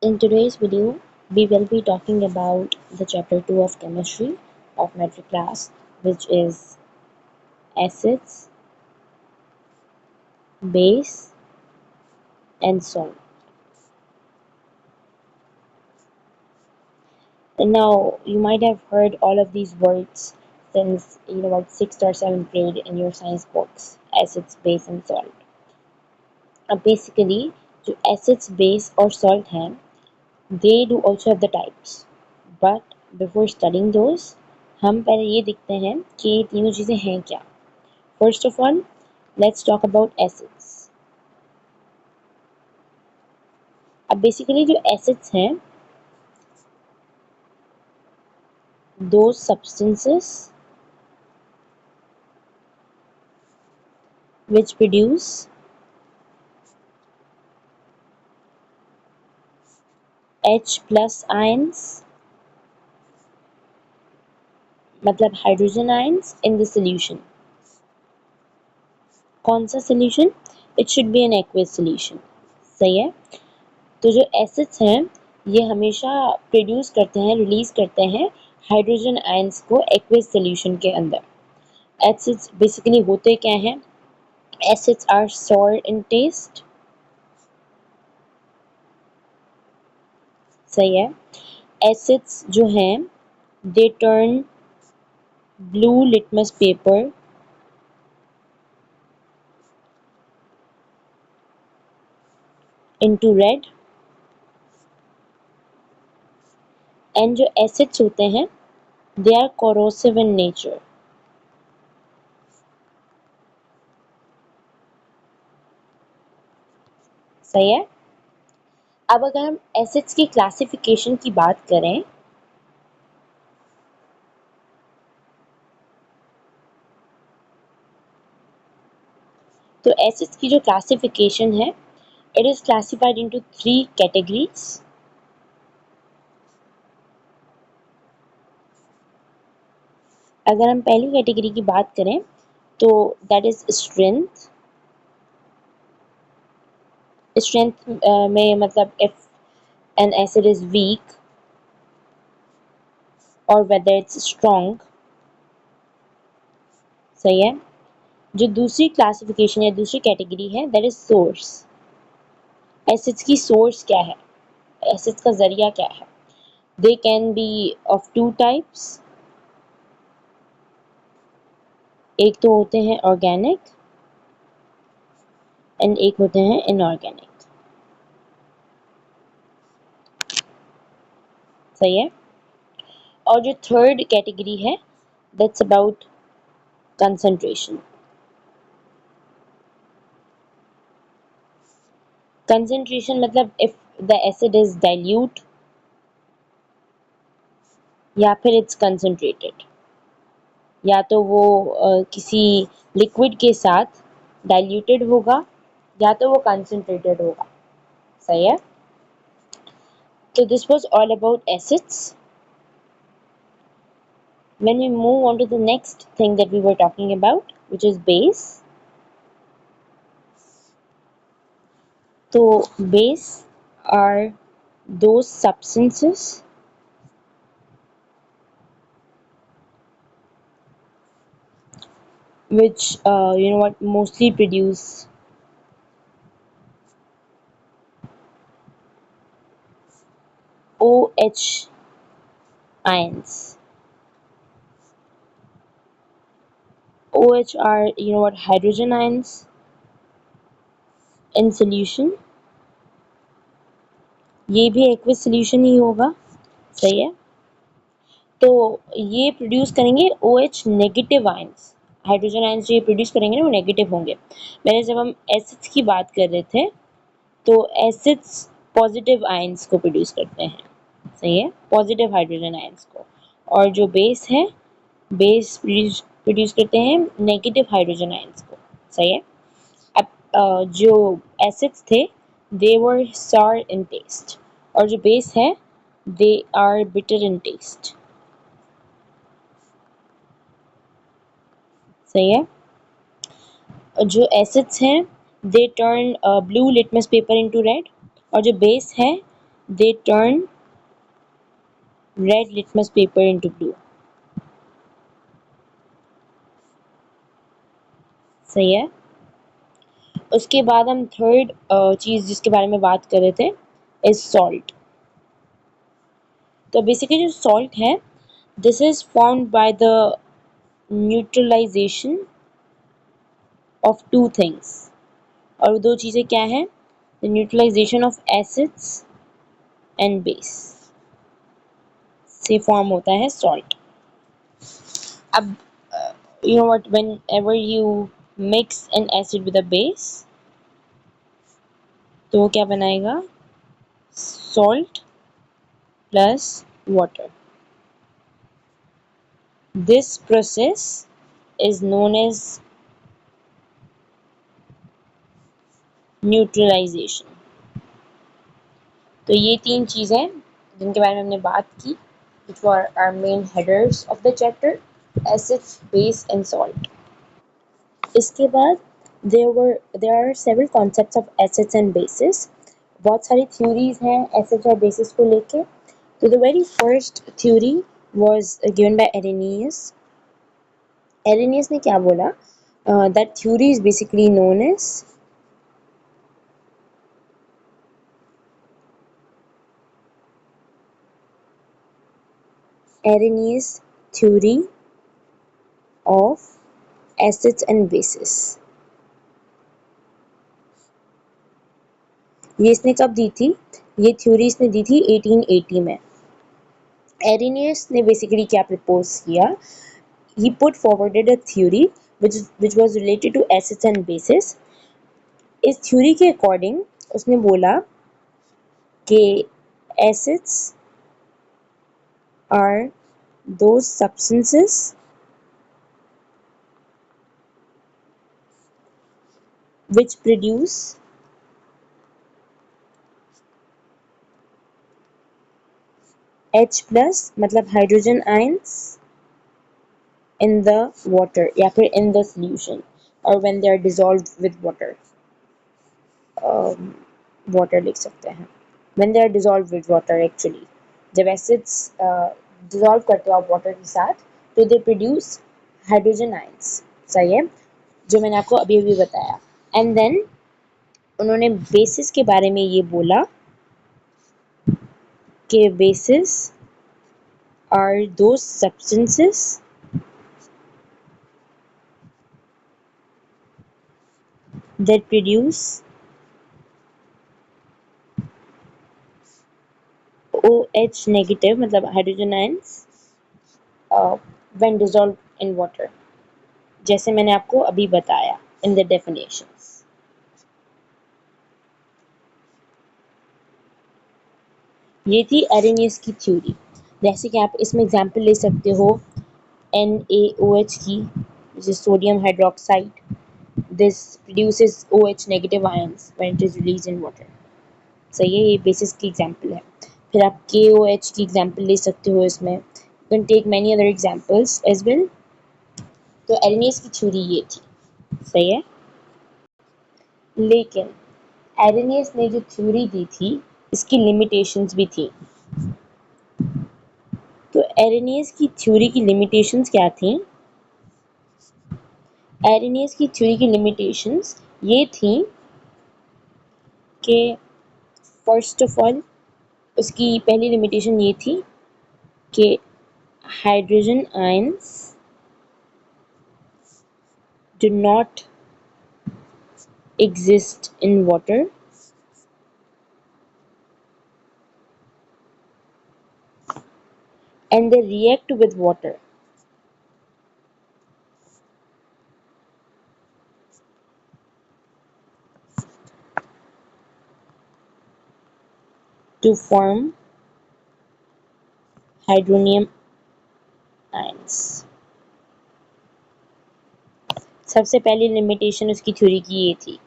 In today's video, we will be talking about the chapter 2 of chemistry of metric class, which is acids, base, and salt. And now, you might have heard all of these words since about 6th or 7th grade in your science books: acids, base, and salt. Basically, जो acids, base और salt हैं, they do also have the types. But before studying those, हम पहले ये देखते हैं कि ये तीनों चीज़ें हैं क्या. First of all, let's talk about acids. अब basically जो acids हैं, those substances which produce H plus ions, मतलब hydrogen ions in the solution. कौन सा solution? It should be an aqueous solution. सही है. तो जो एसिड्स हैं ये हमेशा प्रोड्यूस करते हैं, रिलीज करते हैं हाइड्रोजन आयंस को एक्वेस सॉल्यूशन के अंदर. एसिड्स बेसिकली होते क्या हैं? Acids are sour in taste. सही है. एसिड्स जो हैं they turn blue litmus paper into red. And जो एसिड्स होते हैं they are corrosive in nature. सही है. अब अगर हम एसिड्स की क्लासिफिकेशन की बात करें तो एसिड्स की जो क्लासिफिकेशन है it is classified into 3 categories. अगर हम पहली कैटेगरी की बात करें तो दैट इज स्ट्रेंथ. स्ट्रेंथ में मतलब if N acid is weak और वेदर इट्स स्ट्रॉन्ग. सही है. जो दूसरी क्लासिफिकेशन या दूसरी कैटेगरी है दैट इज सोर्स. एसिड्स की सोर्स क्या है, एसिड्स का जरिया क्या है. They can be of two types. एक तो होते हैं ऑर्गेनिक एंड एक होते हैं इनऑर्गेनिक. सही है. और जो थर्ड कैटेगरी है दैट्स अबाउट कंसंट्रेशन. कंसंट्रेशन मतलब if the acid is dilute या फिर इट्स कंसंट्रेटेड. या तो वो किसी लिक्विड के साथ डाइल्यूटेड होगा या तो वो कंसंट्रेटेड होगा. सही है. तो this was all about acids. When we move on to the next thing that we were talking about, which is base. So base are those substances which mostly produce OH ions. OH are hydrogen ions in solution. ये भी aqueous solution ही होगा. सही है. तो ये produce करेंगे OH negative ions. Hydrogen ions जो ये प्रोड्यूस करेंगे ना वो नेगेटिव होंगे. पहले जब हम एसिड्स की बात कर रहे थे तो एसिड्स पॉजिटिव आयंस को प्रोड्यूस करते हैं. सही है. पॉजिटिव हाइड्रोजन आयंस को. और जो बेस है बेस प्रोड्यूस करते हैं नेगेटिव हाइड्रोजन आयंस को. सही है. अब जो एसिड्स थे दे वर sour इन टेस्ट और जो बेस है they are bitter in taste. सही है. जो एसिड्स हैं they turn blue litmus paper into red और जो बेस है they turn red litmus paper into blue. सही है. उसके बाद हम थर्ड चीज़ जिसके बारे में बात कर रहे थे इज सॉल्ट. तो बेसिकली जो सॉल्ट है this is formed by the neutralisation of two things. और वो दो चीज़ें क्या हैं? The neutralisation of acids and base से फॉर्म होता है सॉल्ट. अब you know what, whenever you mix an acid with a base तो वो क्या बनाएगा? Salt plus water. This process is known as neutralisation. तो ये तीन चीज़ें जिनके बारे में हमने बात की which were our main headers of the chapter, acids, base and salt. इसके बाद there are several concepts of acids and bases. बहुत सारी theories हैं acids और bases को लेके. So the very first theory was given by Arrhenius. Arrhenius ने क्या बोला? That theory is basically known as Arrhenius theory of acids and bases. ये इसने कब दी थी? ये थ्योरी इसने दी थी 1880 में. एरिनियस ने बेसिकली क्या प्रपोज किया? He put forwarded a theory which was related to acids and bases. इस थ्योरी के अकॉर्डिंग उसने बोला कि acids are those substances which produce H plus मतलब hydrogen ions in the water या फिर in the solution or when they are dissolved with water. Water लिख सकते हैं. when they are dissolved with water actually. जब acids dissolve करते हो आप वाटर के साथ तो दे प्रोड्यूस हाइड्रोजन आयंस. सही है, जो मैंने आपको अभी अभी बताया. एंड देन उन्होंने बेसिस के बारे में ये बोला कि bases are those substances that produce OH negative मतलब hydrogen ions when dissolved in water, जैसे मैंने आपको अभी बताया in the definitions. ये थी एरेनियस की थ्योरी. जैसे कि आप इसमें एग्जांपल ले सकते हो NaOH की, which is sodium hydroxide. This produces OH negative ions when it is released in water. सही है, ये बेसिस की एग्जांपल है. फिर आप KOH की एग्जांपल ले सकते हो इसमें. You can take many other examples as well. तो एरेनियस की थ्योरी ये थी. सही है, लेकिन एरेनियस ने जो थ्योरी दी थी इसकी लिमिटेशंस भी थी. तो एरेनियस की थ्योरी की लिमिटेशंस क्या थी? एरेनियस की थ्योरी की लिमिटेशंस ये थी कि फर्स्ट ऑफ ऑल उसकी पहली लिमिटेशन ये थी कि hydrogen ions do not exist in water and they react with water to form hydronium ions. सबसे पहली लिमिटेशन उसकी थ्योरी की ये थी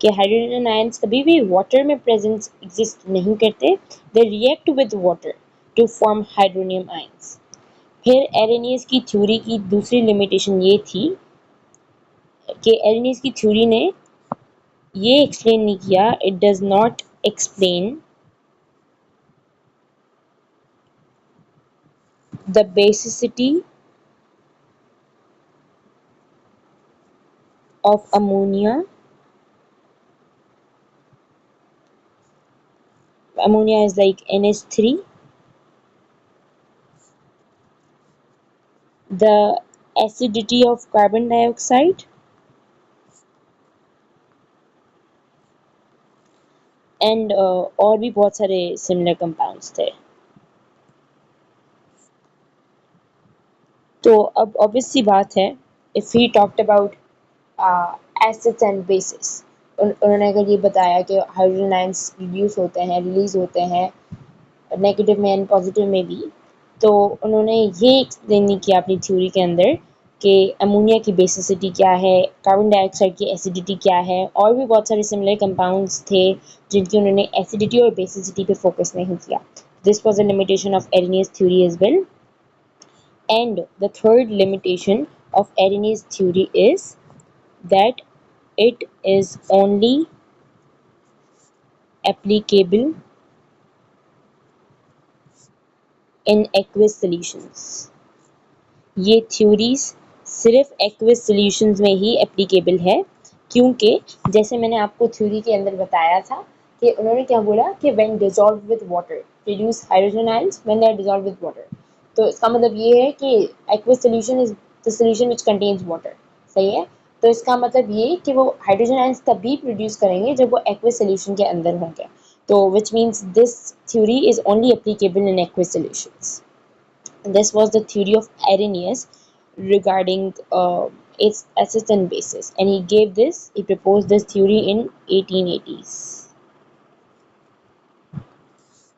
कि हाइड्रोजन आयंस कभी भी वाटर में प्रेजेंस एग्जिस्ट नहीं करते. They react with water to form hydronium ions. फिर एरेनियस की थ्योरी की दूसरी लिमिटेशन ये थी कि एरेनियस की थ्योरी ने ये एक्सप्लेन नहीं किया, it does not explain the basicity of ammonia is like NH3, the acidity of carbon dioxide, and और भी बहुत सारे सिमिलर कंपाउंड्स थे. तो अब ऑब्वियस सी बात है, if he talked about acids and bases, उन्होंने अगर ये बताया कि हाइड्रोजन आयंस रिड्यूस होते हैं, रिलीज होते हैं नेगेटिव में एंड पॉजिटिव में भी, तो उन्होंने ये एक्सप्लेन नहीं किया अपनी थ्योरी के अंदर कि अमोनिया की बेसिसिटी क्या है, कार्बन डाइऑक्साइड की एसिडिटी क्या है, और भी बहुत सारे सिमिलर कंपाउंड्स थे जिनकी उन्होंने एसिडिटी और बेसिसिटी पे फोकस नहीं किया. This was a limitation of Arrhenius theory as well. And the third limitation of Arrhenius theory is that it is only applicable in aqueous solutions. ये थ्योरीज सिर्फ aqueous solutions में ही applicable है, क्योंकि जैसे मैंने आपको थ्योरी के अंदर बताया था कि उन्होंने क्या बोला कि when dissolve with water produce hydrogen ions when they are dissolve with water. तो इसका मतलब ये है कि aqueous solution is the solution which contains water. सही है. तो इसका मतलब ये कि वो हाइड्रोजन आयंस तभी प्रोड्यूस करेंगे जब वो एक्वियस सॉल्यूशन के अंदर होंगे. तो which means this theory is only applicable in aqueous solutions. This was the theory of Arrhenius regarding its acids and bases, and he proposed this theory in 1880s.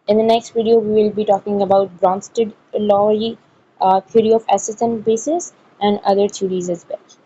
In the next video, we will be talking about Bronsted-Lowry theory of acids and bases and other theories as well.